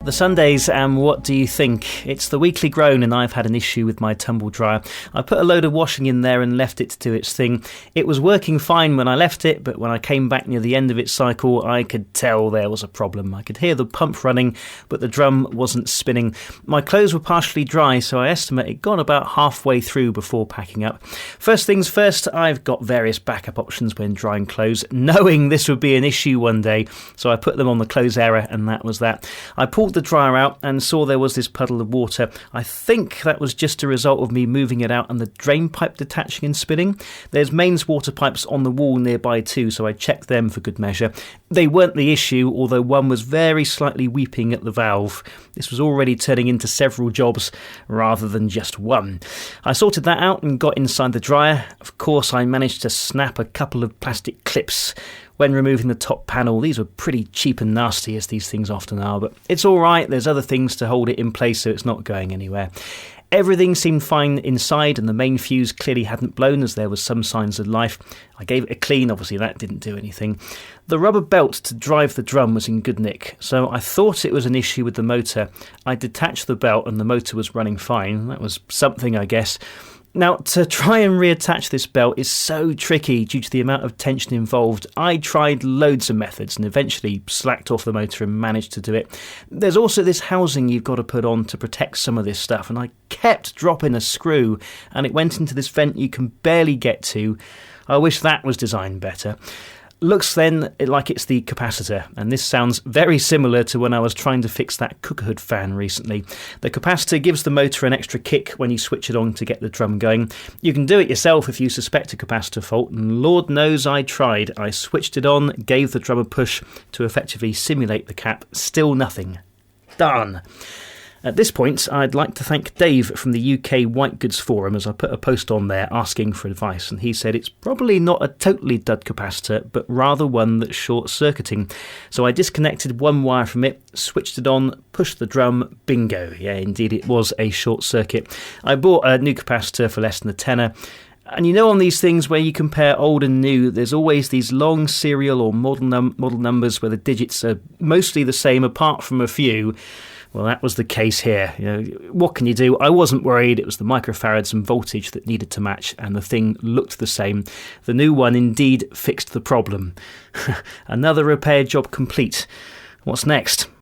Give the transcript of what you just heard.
The Sundays, and what do you think? It's the weekly Groan, and I've had an issue with my tumble dryer. I put a load of washing in there and left it to do its thing. It was working fine when I left it, but when I came back near the end of its cycle, I could tell there was a problem. I could hear the pump running, but the drum wasn't spinning. My clothes were partially dry, so I estimate it got about halfway through before packing up. First things first, I've got various backup options when drying clothes, knowing this would be an issue one day, so I put them on the clothes error, and that was that. I pulled the dryer out and saw there was this puddle of water. I think that was just a result of me moving it out and the drain pipe detaching and spinning. There's mains water pipes on the wall nearby too, so I checked them for good measure. They weren't the issue, although one was very slightly weeping at the valve. This was already turning into several jobs rather than just one. I sorted that out and got inside the dryer. Of course, I managed to snap a couple of plastic clips when removing the top panel. These were pretty cheap and nasty, as these things often are, but it's alright, there's other things to hold it in place so it's not going anywhere. Everything seemed fine inside, and the main fuse clearly hadn't blown, as there was some signs of life. I gave it a clean, obviously that didn't do anything. The rubber belt to drive the drum was in good nick, so I thought it was an issue with the motor. I detached the belt and the motor was running fine. That was something, I guess. Now, to try and reattach this belt is so tricky due to the amount of tension involved. I tried loads of methods and eventually slacked off the motor and managed to do it. There's also this housing you've got to put on to protect some of this stuff, and I kept dropping a screw and it went into this vent you can barely get to. I wish that was designed better. Looks then like it's the capacitor, and this sounds very similar to when I was trying to fix that cooker hood fan recently. The capacitor gives the motor an extra kick when you switch it on to get the drum going. You can do it yourself if you suspect a capacitor fault, and Lord knows I tried. I switched it on, gave the drum a push to effectively simulate the cap. Still nothing. Darn. At this point, I'd like to thank Dave from the UK White Goods Forum, as I put a post on there asking for advice, and he said it's probably not a totally dud capacitor, but rather one that's short-circuiting. So I disconnected one wire from it, switched it on, pushed the drum, bingo. Yeah, indeed it was a short circuit. I bought a new capacitor for less than a tenner. And you know, on these things where you compare old and new, there's always these long serial or model numbers where the digits are mostly the same apart from a few. Well, that was the case here. You know, what can you do? I wasn't worried. It was the microfarads and voltage that needed to match, and the thing looked the same. The new one indeed fixed the problem. Another repair job complete. What's next?